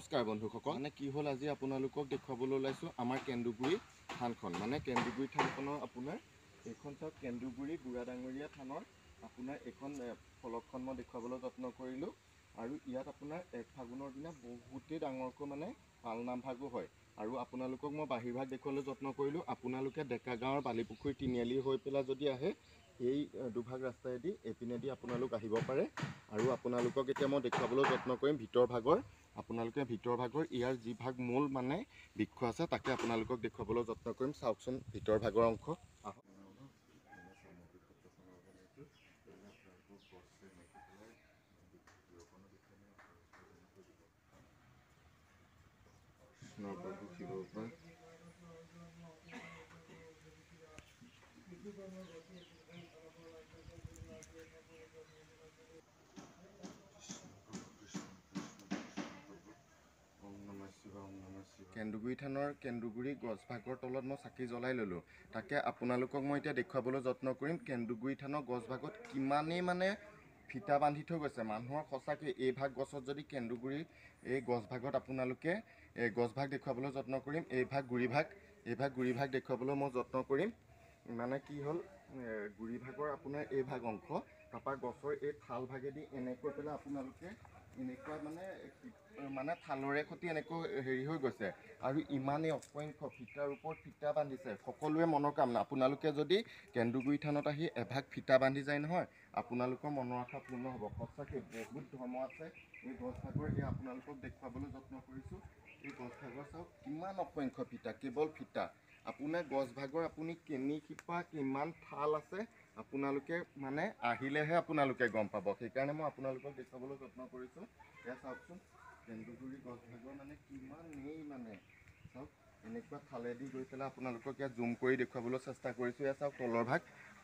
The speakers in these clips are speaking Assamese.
নমস্কাৰ বন্ধুসকল, মানে কি হ'ল আজি আপোনালোকক দেখুৱাবলৈ ওলাইছোঁ আমাৰ কেন্দুগুৰি থানখন। মানে কেন্দুগুৰি থানখনৰ আপোনাৰ এইখন চাওক, কেন্দুগুৰি বুঢ়া ডাঙৰীয়া থানৰ আপোনাৰ এইখন ফলকখন মই দেখুৱাবলৈ যত্ন কৰিলোঁ। আৰু ইয়াত আপোনাৰ 1 ফাগুনৰ দিনা বহুতেই ডাঙৰকৈ মানে পালনাম ভাগো হয়। আৰু আপোনালোকক মই বাহিৰভাগ দেখুৱাবলৈ যত্ন কৰিলোঁ। আপোনালোকে ডেকা গাঁৱৰ বালিপুখুৰী তিনিআলি হৈ পেলাই যদি আহে, এই দুভাগ ৰাস্তাইদি এইপিনেদি আপোনালোক আহিব পাৰে। আৰু আপোনালোকক এতিয়া মই দেখুৱাবলৈ যত্ন কৰিম ভিতৰ ভাগৰ। আপোনালোকে ভিতৰ ভাগৰ ইয়াৰ যি ভাগ মূল মানে বৃক্ষ আছে তাকে আপোনালোকক দেখুৱাবলৈ যত্ন কৰিম। চাওকচোন ভিতৰ ভাগৰ অংশ। কেন্দুগুৰি থানৰ কেন্দুগুৰি গছভাগৰ তলত মই চাকি জ্বলাই ল'লোঁ। তাকে আপোনালোকক মই এতিয়া দেখুৱাবলৈ যত্ন কৰিম কেন্দুগুৰি থানৰ গছভাগত কিমানেই মানে ফিটা বান্ধি থৈ গৈছে। মানুহৰ সঁচাকৈ এই ভাগ গছত যদি কেন্দুগুৰি এই গছভাগত আপোনালোকে গছভাগ দেখুৱাবলৈ যত্ন কৰিম। এই ভাগ গুৰি ভাগ দেখুৱাবলৈ মই যত্ন কৰিম। মানে কি হ'ল, গুৰি ভাগৰ আপোনাৰ এই ভাগ অংশ, তাৰপৰা গছৰ এই ঠাল ভাগেদি এনেকৈ পেলাই আপোনালোকে এনেকুৱা মানে থালৰে সৈতে এনেকৈ হেৰি হৈ গৈছে। আৰু ইমানেই অসংখ্য ফিটাৰ ওপৰত ফিটা বান্ধিছে। সকলোৱে মনৰ কামনা, আপোনালোকে যদি কেন্দুগুৰি থানত আহি এভাগ ফিটা বান্ধি যায় নহয়, আপোনালোকৰ মনৰ আশা পূৰ্ণ হ'ব। সঁচাকৈ বহুত ধৰ্ম আছে এই গছভাগৰ। এই আপোনালোকক দেখুৱাবলৈ যত্ন কৰিছোঁ। এই গছভাগৰ চাওক কিমান অসংখ্য ফিটা, কেৱল ফিটা। আপোনাৰ গছভাগৰ আপুনি কেনি শিপা কিমান ঠাল আছে আপোনালোকে মানে আহিলেহে আপোনালোকে গম পাব। সেইকাৰণে মই আপোনালোকক দেখুৱাবলৈ যত্ন কৰিছোঁ। এয়া চাওকচোন কেন্দুগুৰি গছভাগৰ মানে কিমানেই মানে চাওক এনেকুৱা থালেদি গৈ পেলাই আপোনালোকক ইয়াত জুম কৰি দেখুৱাবলৈ চেষ্টা কৰিছোঁ। এয়া চাওক তলৰ ভাগ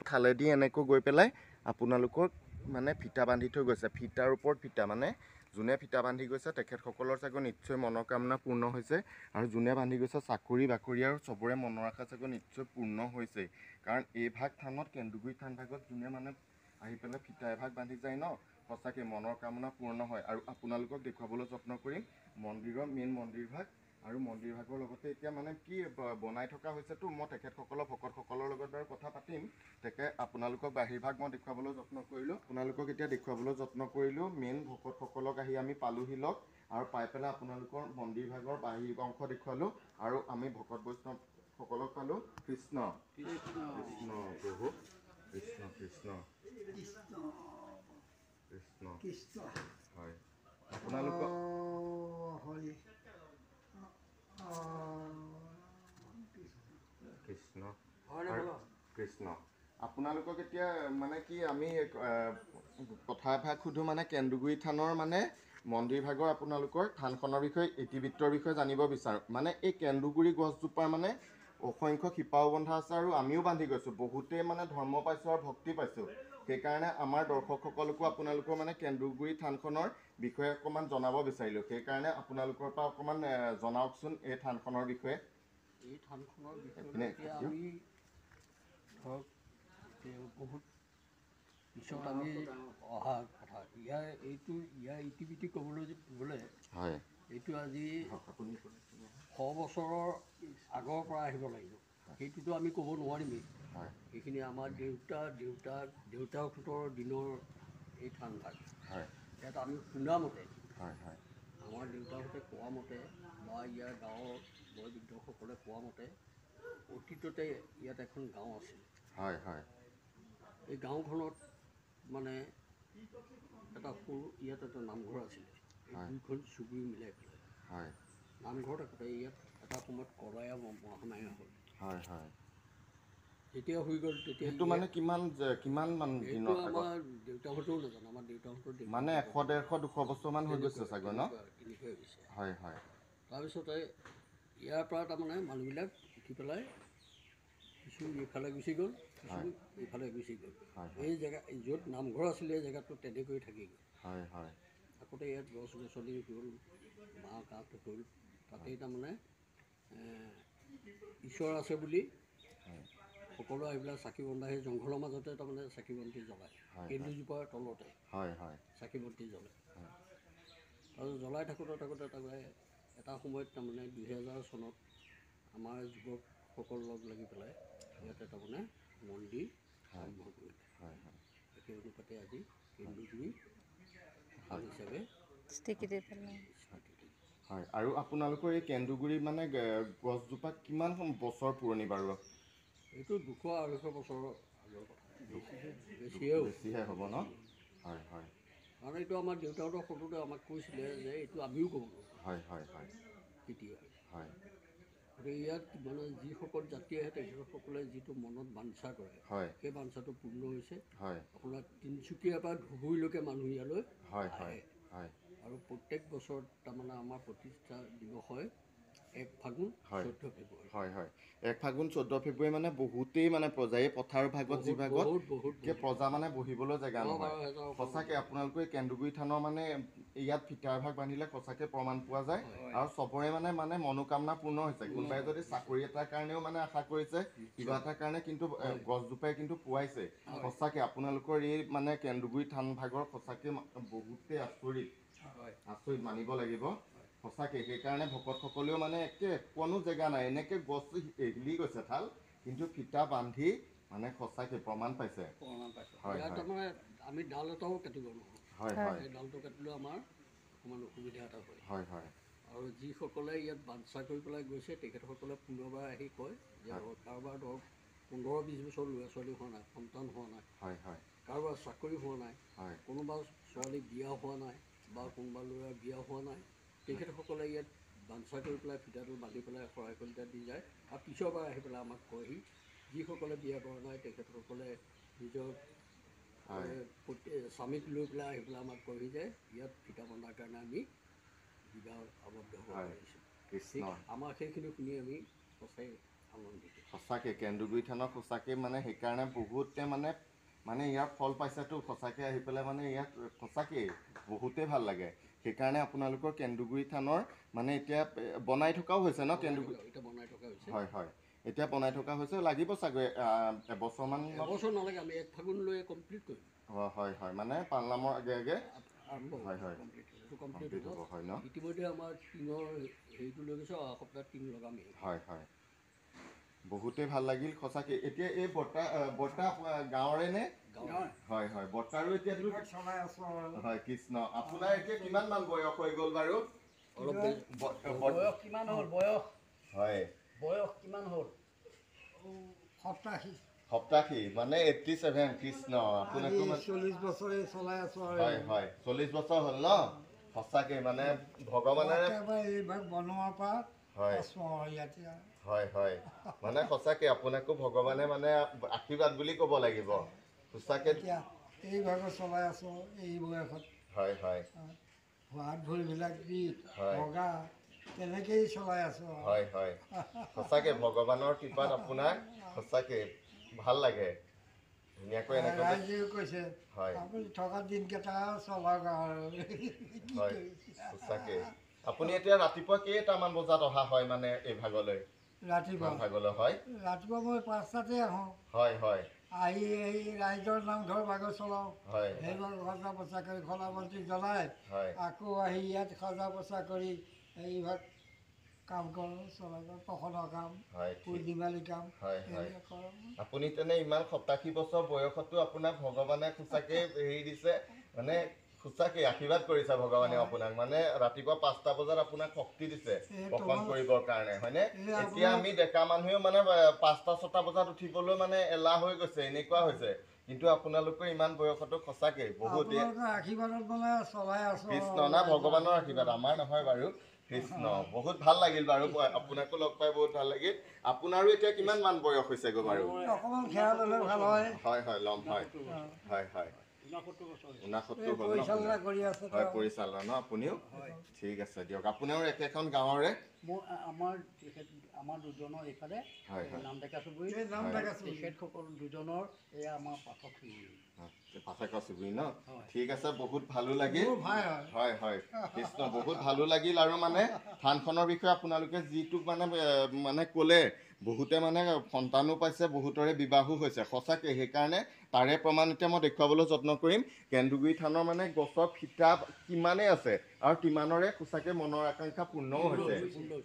থালেদি এনেকৈ গৈ পেলাই আপোনালোকক মানে ফিটা বান্ধি থৈ গৈছে। ফিটাৰ ওপৰত ফিটা, মানে যোনে ফিটা বান্ধি গৈছে তেখেতসকলৰ চাগৈ নিশ্চয় মনৰ কামনা পূৰ্ণ হৈছে। আৰু যোনে বান্ধি গৈছে চাকৰি বাকৰি আৰু চবৰে মনৰ আশা চাগৈ নিশ্চয় পূৰ্ণ হৈছেই। কাৰণ এই ভাগ থানত কেন্দুগুৰি থান ভাগত যোনে মানে আহি পেলাই ফিটা এভাগ বান্ধি যায় ন, সঁচাকৈ মনৰ কামনা পূৰ্ণ হয়। আৰু আপোনালোকক দেখুৱাবলৈ যত্ন কৰিম মন্দিৰৰ মেইন মন্দিৰ ভাগ। আৰু মন্দিৰ ভাগৰ লগতে এতিয়া মানে কি বনাই থকা হৈছেতো, মই তেখেতসকলৰ ভকতসকলৰ লগত বাৰু কথা পাতিম। তাকে আপোনালোকক বাহিৰ ভাগ মই দেখুৱাবলৈ যত্ন কৰিলোঁ। আপোনালোকক এতিয়া দেখুৱাবলৈ যত্ন কৰিলোঁ মেইন ভকতসকলক আহি আমি পালোহি লগ। আৰু পাই পেলাই আপোনালোকৰ মন্দিৰ ভাগৰ বাহিৰ অংশ দেখুৱালোঁ। আৰু আমি ভকত বৈষ্ণৱসকলক পালোঁ। কৃষ্ণ কৃষ্ণ প্ৰভু, কৃষ্ণ কৃষ্ণ কৃষ্ণ কৃষ্ণ। হয়, আপোনালোকক কৃষ্ণ কৃষ্ণ। আপোনালোকক এতিয়া মানে কি আমি কথা এভাগ সোধোঁ, মানে কেন্দুগুৰি থানৰ মানে মন্দিৰ ভাগৰ আপোনালোকৰ থানখনৰ বিষয়ে ইতিবৃত্তৰ বিষয়ে জানিব বিচাৰোঁ। মানে এই কেন্দুগুৰি গছজোপা মানে অসংখ্য শিপাও বন্ধা আছে আৰু আমিও বান্ধি গৈছোঁ। বহুতেই মানে ধৰ্ম পাইছোঁ আৰু ভক্তি পাইছোঁ। সেইকাৰণে আমাৰ দৰ্শকসকলকো আপোনালোকৰ মানে কেন্দুগুৰি থানখনৰ বিষয়ে অকণমান জনাব বিচাৰিলোঁ। সেইকাৰণে আপোনালোকৰ পৰা অকণমান জনাওকচোন এই থানখনৰ বিষয়ে। এই থানখনৰ বিষয়ে এতিয়া আমি ধৰক বহুত পিছত আমি অহা কথা। ইয়াৰ ইতিবৃত্তি ক'বলৈ গ'লে হয়, এইটো আজি 100 বছৰৰ আগৰ পৰা আহিব লাগিব। সেইটোতো আমি ক'ব নোৱাৰিমেই। হয়, সেইখিনি আমাৰ দেউতাহঁতৰ দিনৰ এই থানভাগ। হয়, ইয়াত আমি শুনামতে, হয়, হয়, আমাৰ দেউতাহঁতে কোৱা মতে বা ইয়াৰ গাঁৱৰ বয়োবৃদ্ধসকলে কোৱা মতে অতীততে ইয়াত এখন গাঁও আছিল। হয়, হয়, এই গাঁওখনত মানে এটা সৰু ইয়াত এটা নামঘৰ আছিলে। এই দুইখন চুবুৰি মিলাই পেলাই হয়, নামঘৰ থাকোঁতে ইয়াত এটা সময়ত কলয়া মহামায়া হ'ল। হয়, হয়। যেতিয়া হৈ গ'ল তেতিয়া সেইটো মানে কিমান মান এইটো দিনৰ আগত? আমাৰ দেউতাহঁতেও নাজানে। আমাৰ দেউতাহঁতৰ মানে 100, 150, 200 বছৰমান হৈ গৈছে চাগৈ ন? তেনেকুৱাই হৈছে। হয়, হয়, তাৰপিছতে ইয়াৰ পৰা তাৰমানে মানুহবিলাক উঠি পেলাই কিছু এইফালে গুচি গ'ল, কিছু এইফালে গুচি গ'ল। এই জেগা য'ত নামঘৰ আছিলে এই জেগাটো তেনেকৈ থাকি গ'ল। হয়, হয়, আগতে ইয়াত গছ গছনি হ'ল, বাঁহ কাঠ হ'ল। তাতেই তাৰমানে ঈশ্বৰ আছে বুলি সকলো এইবিলাক চাকি বন্তা সেই জংঘলৰ মাজতে তাৰমানে চাকি বন্তি জ্বলায়। কেন্দুজোপাৰ তলতে হয়, হয়, চাকি বন্তি জ্বলে। আৰু জ্বলাই থাকোঁতে তাৰমানে এটা সময়ত তাৰমানে 2000 চনত আমাৰ যুৱকসকল লগ লাগি পেলাই ইয়াতে তাৰমানে মন্দিৰ আৰম্ভ কৰিলে। হয় হয় সেই অনুপাতে আজি কেন্দুগুৰি থান হিচাপে স্বীকৃতি পালে। হয়। আৰু আপোনালোকৰ এই কেন্দুগুৰি মানে গছজোপা কিমান বছৰ পুৰণি বাৰু? এইটো 200-250 বছৰৰ আগৰ কথা, বেছিহে বেছিহে হ'ব ন? হয় হয় কাৰণ এইটো আমাৰ দেউতাহঁতৰ সৰুতে আমাক কৈছিলে যে এইটো আমিও ক'ব নোৱাৰোঁ হয় হয় হয় কেতিয়া। হয় গতিকে ইয়াত মানে যিসকল যাত্ৰী আহে তেখেতসকলে যিটো মনত বাঞ্ছা কৰে হয় সেই বাঞ্ছাটো পূৰ্ণ হৈছে। হয় আপোনাৰ তিনিচুকীয়াৰ পৰা ধুবুৰীলৈকে মানুহ ইয়ালৈ হয় আহে। হয় আৰু প্ৰত্যেক বছৰত তাৰমানে আমাৰ প্ৰতিষ্ঠা দিৱস হয় 1 ফাগুন 14 ফেব্ৰুৱাৰী। হয় হয় 1 ফাগুন 14 ফেব্ৰুৱাৰী মানে বহুতেই মানে প্ৰজা এই পথাৰ ভাগত যি ভাগত প্ৰজা মানে বহিবলৈ জেগা নহয়। সঁচাকৈ আপোনালোকৰ এই কেন্দুগুৰি থানৰ মানে ইয়াত ফিটাৰ ভাগ বান্ধিলে সঁচাকৈ প্ৰমাণ পোৱা যায়। আৰু চবৰে মানে মনোকামনা পূৰ্ণ হৈছে। কোনোবাই যদি চাকৰি এটাৰ কাৰণেও মানে আশা কৰিছে কিবা এটাৰ কাৰণে, কিন্তু গছজোপাই কিন্তু পোৱাইছে। সঁচাকৈ আপোনালোকৰ এই মানে কেন্দুগুৰি থান ভাগৰ সঁচাকৈ বহুতেই আচৰিত মানিব লাগিব। সঁচাকৈ সেইকাৰণে ভকতসকলেও মানে একে কোনো জেগা নাই, এনেকৈ গছ হিলি গৈছে ঠাল, কিন্তু ফিটা বান্ধি মানে সঁচাকৈ প্ৰমাণ পাইছে। হয় ইয়াত তাৰমানে আমি ডাল এটাও কাটিব নোৱাৰোঁ। হয় হয় সেই ডালটো কাটিলেও আমাৰ অকণমান অসুবিধা এটা হয়। হয় হয় আৰু যিসকলে ইয়াত বাঞ্ছা কৰি পেলাই গৈছে তেখেতসকলে পুনৰবাৰ আহি কয় যে কাৰোবাৰ ধৰক 15-20 বছৰ ল'ৰা ছোৱালী হোৱা নাই, সন্তান হোৱা নাই, হয় হয় কাৰোবাৰ চাকৰি হোৱা নাই, হয় কোনোবা ছোৱালী বিয়া হোৱা নাই বা কোনোবা ল'ৰা বিয়া হোৱা নাই, তেখেতসকলে ইয়াত বাঞ্ছা কৰি পেলাই ফিটাটো বান্ধি পেলাই শৰাই কলিতা দি যায়। আৰু পিছৰবাৰ আহি পেলাই আমাক কয়হি যিসকলে বিয়া কৰা নাই তেখেতসকলে নিজৰ স্বামীক লৈ পেলাই আহি পেলাই আমাক কয়হি যে ইয়াত ফিটা বন্ধাৰ কাৰণে আমি বিবাহ আবদ্ধ হ'ব পাৰিছোঁ। কৃষ্ণ। আমাৰ সেইখিনি শুনি আমি সঁচাই আনন্দিত। সঁচাকৈ কেন্দুগুৰি থানত সঁচাকৈ মানে সেইকাৰণে বহুতে মানে ইয়াৰ ফল পাইছেতো। সঁচাকৈ আহি পেলাই মানে ইয়াত সঁচাকেই বহুতেই ভাল লাগে। সেইকাৰণে আপোনালোকৰ কেন্দুগুৰি থানৰ মানে এতিয়া বনাই থকাও হৈছে ন? কেন্দুগুৰি এতিয়া বনাই থকা হৈছে। হয় হয় এতিয়া বনাই থকা হৈছে, লাগিব চাগৈ এবছৰমান। এবছৰ নালাগে, আমি 1 ফাগুনলৈ কমপ্লিট কৰিম। হয় হয় মানে পালনামৰ আগে আগে আৰম্ভ হয় হয় কমপ্লিট হ'ব। হয় ন? ইতিমধ্যে আমাৰ টিঙৰ হেৰিটো লৈ গৈছে, অহা সপ্তাহত টিং লগামেই। হয় হয় বহুতেই ভাল লাগিল সঁচাকৈ। এতিয়া এই বৰ্তা গাঁৱৰে নে? হয় হয় বৰ্তাৰো এতিয়া হয় কৃষ্ণ। আপোনাৰ এতিয়া কিমান মান বয়স হৈ গ'ল বাৰু? অলপ বয়স কিমান হ'ল? হয় বয়স কিমান হ'ল? 87 মানে 87। কৃষ্ণ। আপোনাকো 40 বছৰে চলাই আছো। হয় হয় 40 বছৰ হ'ল ন? সঁচাকৈ মানে ভগৱানেৰে এইভাগ বনোৱাৰ পৰা হয় হয় হয় মানে সঁচাকৈ আপোনাকো ভগৱানে মানে আশীৰ্বাদ বুলি ক'ব লাগিব। সঁচাকৈ এই ভাগত চলাই আছো এই বয়সত। হয় হয় হাত ভৰিবিলাক বিষ হয় ভগা তেনেকেই চলাই আছো। হয় হয় সঁচাকৈ ভগৱানৰ কৃপাত আপোনাক সঁচাকৈ ভাল লাগে। ধুনীয়াকৈ এনেকৈ ৰাইজেও কৈছে হয় আপুনি থকা দিনকেইটা চলাওক আৰু। হয় সঁচাকৈ। আপুনি এতিয়া ৰাতিপুৱা কেইটামান বজাত অহা হয় মানে এই ভাগলৈ? ৰাতিপুৱা হয় মই 5টাতে আহোঁ। হয় হয় আহি ৰাইজৰ নামঘৰ ভাগত চলাওঁ। হয় সেইভাগ সজা পচা কৰি খলা বন্তি জ্বলাই হয় আকৌ আহি ইয়াত সজা পচা কৰি এইভাগ কাম কৰোঁ। চলাওঁ প্ৰসনৰ কাম, হয় পূৰ্ণিমালি কাম হয় হয় এইবিলাক কৰোঁ। আপুনি তেনে ইমান 87 বছৰ বয়সতো আপোনাক ভগৱানে সঁচাকৈ হেৰি দিছে, মানে সঁচাকৈ আশীৰ্বাদ কৰিছে ভগৱানে আপোনাক। মানে ৰাতিপুৱা 5টা বজাত আপোনাক শক্তি দিছে প্ৰকৰণ কৰিবৰ কাৰণে, হয়নে? এতিয়া আমি ডেকা মানুহেও মানে 5টা-6টা বজাত উঠিবলৈ মানে এলাহ হৈ গৈছে, এনেকুৱা হৈছে। কিন্তু আপোনালোকৰ ইমান বয়সতো সঁচাকৈ বহুত আশীৰ্বাদত মানে চলাই আছো। কৃষ্ণ না ভগৱানৰ আশীৰ্বাদ, আমাৰ নহয় বাৰু। কৃষ্ণ। বহুত ভাল লাগিল বাৰু, আপোনাকো লগ পাই বহুত ভাল লাগিল। আপোনাৰো এতিয়া কিমান মান বয়স হৈছেগৈ বাৰু? অকণমান খেয়াল ল'লে ভাল হয়। হয় হয় ল'ম। হয় হয় হয় 69 হ'ল পৰিচালনা কৰি আছে। হয় পৰিচালনা ন আপুনিও? ঠিক আছে দিয়ক। আপোনাৰো একেখন গাঁৱৰে? আমাৰ দুজনৰ এইফালে হয় হয় নাম ডেকা চুবুৰী, তেখেতসকল দুজনৰ এয়া আমাৰ পাঠক চুবুৰী। পাঠকৰ চুবুৰী ন? ঠিক আছে বহুত ভালো লাগিল। ভাই হয় হয় কৃষ্ণ বহুত ভালো লাগিল। আৰু মানে থানখনৰ বিষয়ে আপোনালোকে যিটো মানে ক'লে, বহুতে মানে সন্তানো পাইছে, বহুতৰে বিবাহো হৈছে। সঁচাকৈ সেইকাৰণে তাৰে প্ৰমাণ এতিয়া মই দেখুৱাবলৈ যত্ন কৰিম। কেন্দুগুৰি থানৰ মানে গছৰ ফিটা কিমানেই আছে। আৰু কিমানৰে সঁচাকৈ মনৰ আকাংক্ষা পূৰ্ণও হৈছে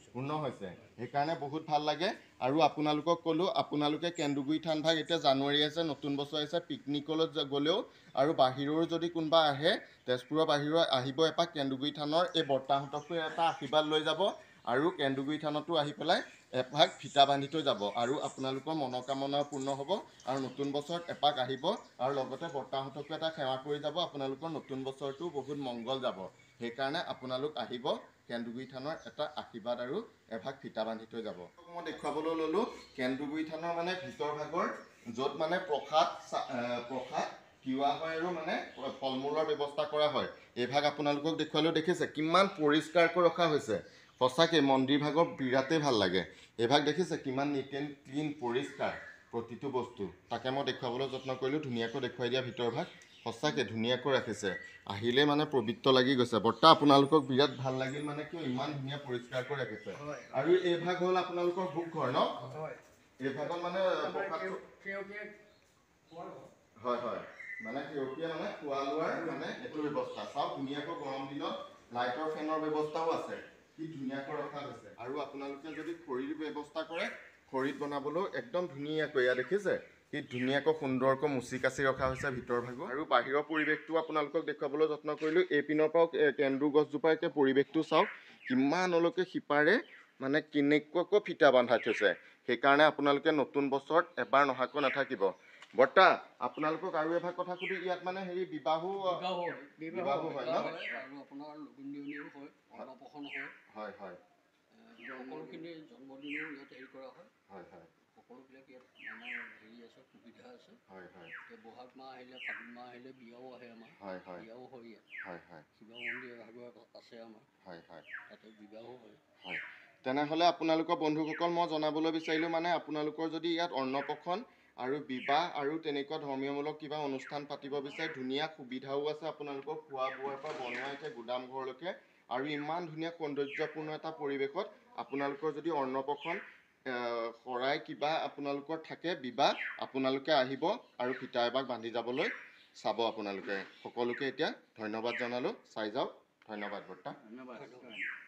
পূৰ্ণ হৈছে সেইকাৰণে বহুত ভাল লাগে আৰু আপোনালোকক ক'লোঁ আপোনালোকে কেন্দুগুৰি থানভাগ এতিয়া জানুৱাৰী আছে নতুন বছৰ আহিছে পিকনিকলৈ গ'লেও আৰু বাহিৰৰো যদি কোনোবা আহে তেজপুৰৰ বাহিৰৰ আহিব এপাক কেন্দুগুৰি থানৰ এই বৰ্তাহঁতকো এটা আশীৰ্বাদ লৈ যাব আৰু কেন্দুগুৰি থানতো আহি পেলাই এভাগ ফিটা বান্ধি থৈ যাব আৰু আপোনালোকৰ মনোকামনাও পূৰ্ণ হ'ব আৰু নতুন বছৰত এপাক আহিব আৰু লগতে বৰ্তাহঁতকো এটা সেৱা কৰি যাব আপোনালোকৰ নতুন বছৰটো বহুত মংগল যাব সেইকাৰণে আপোনালোক আহিব কেন্দুগুৰি থানৰ এটা আশীৰ্বাদ আৰু এভাগ ফিটা বান্ধি থৈ যাব মই দেখুৱাবলৈ ল'লোঁ কেন্দুগুৰি থানৰ মানে ভিতৰ ভাগৰ য'ত মানে প্ৰসাদ তিওৱা হয় আৰু মানে ফল মূলৰ ব্যৱস্থা কৰা হয় এইভাগ আপোনালোকক দেখুৱালেও দেখিছে কিমান পৰিষ্কাৰকৈ ৰখা হৈছে সঁচাকৈ মন্দিৰ ভাগৰ বিৰাটেই ভাল লাগে এইভাগ দেখিছে কিমান নিট এণ্ড ক্লিন পৰিষ্কাৰ প্ৰতিটো বস্তু তাকে মই দেখুৱাবলৈ যত্ন কৰিলোঁ ধুনীয়াকৈ দেখুৱাই দিয়া ভিতৰ ভাগ সঁচাকৈ ধুনীয়াকৈ ৰাখিছে আহিলে মানে পবিত্ৰ লাগি গৈছে বৰ্তা আপোনালোকক বিৰাট ভাল লাগিল মানে কিয় ইমান ধুনীয়া পৰিষ্কাৰকৈ ৰাখিছে আৰু এই ভাগ হ'ল আপোনালোকৰ ভোগ ঘৰ ন এই ভাগত মানে হয় হয় মানে সেউকীয়া মানে খোৱা লোৱাৰ মানে এইটো ব্যৱস্থা চাওক ধুনীয়াকৈ গৰম দিনত লাইটৰ ফেনৰ ব্যৱস্থাও আছে কি ধুনীয়াকৈ ৰখা হৈছে আৰু আপোনালোকে যদি খৰিৰ ব্যৱস্থা কৰে খৰিত বনাবলৈও একদম ধুনীয়াকৈ এয়া দেখিছে কি ধুনীয়াকৈ সুন্দৰকৈ মুচি কাচি ৰখা হৈছে ভিতৰ ভাগৰ আৰু বাহিৰৰ পৰিৱেশটো আপোনালোকক দেখুৱাবলৈ যত্ন কৰিলোঁ এই পিনৰ পৰাও কেন্দু গছজোপাৰ একে পৰিৱেশটো চাওক কিমানলৈকে শিপাৰে মানে কেনেকুৱাকৈ ফিটা বান্ধাই থৈছে সেইকাৰণে আপোনালোকে নতুন বছৰত এবাৰ নহাকৈ নাথাকিব বৰ্তা আপোনালোকক আৰু এভাগ কথা সুধি ইয়াত মানে হেৰি বিবাহো হয় ন আৰু আপোনাৰ লগুণ দিয়নিও হয় অন্নপ্ৰসন্ন হয় হয় সকলোখিনি জন্মদিনো ইয়াত হেৰি কৰা হয় হয় সকলোবিলাক ইয়াত আমাৰ হেৰি আছে সুবিধা আছে হয় এতিয়া বহাগ মাহ আহিলে ফাগুন মাহ আহিলে বিয়াও আহে আমাৰ বিয়াও হয় ইয়াত শিৱ মন্দিৰ এভাগৰ আছে আমাৰ তাতে বিবাহো হয় তেনেহ'লে আপোনালোকৰ বন্ধুসকল মই জনাবলৈ বিচাৰিলোঁ মানে আপোনালোকৰ যদি ইয়াত অন্নপ্ৰসন্ন আৰু বিবাহ আৰু তেনেকুৱা ধৰ্মীয়মূলক কিবা অনুষ্ঠান পাতিব বিচাৰে ধুনীয়া সুবিধাও আছে আপোনালোকৰ খোৱা বোৱাৰ পৰা বনোৱা এতিয়া গুদাম ঘৰলৈকে আৰু ইমান ধুনীয়া সৌন্দৰ্যপূৰ্ণ এটা পৰিৱেশত আপোনালোকৰ যদি অন্নপ্ৰসন্ন শৰাই কিবা আপোনালোকৰ থাকে বিবাহ আপোনালোকে আহিব আৰু ফিটা এভাগ বান্ধি যাবলৈ চাব আপোনালোকে সকলোকে এতিয়া ধন্যবাদ জনালোঁ চাই যাওক ধন্যবাদ বৰ্তা ধন্যবাদ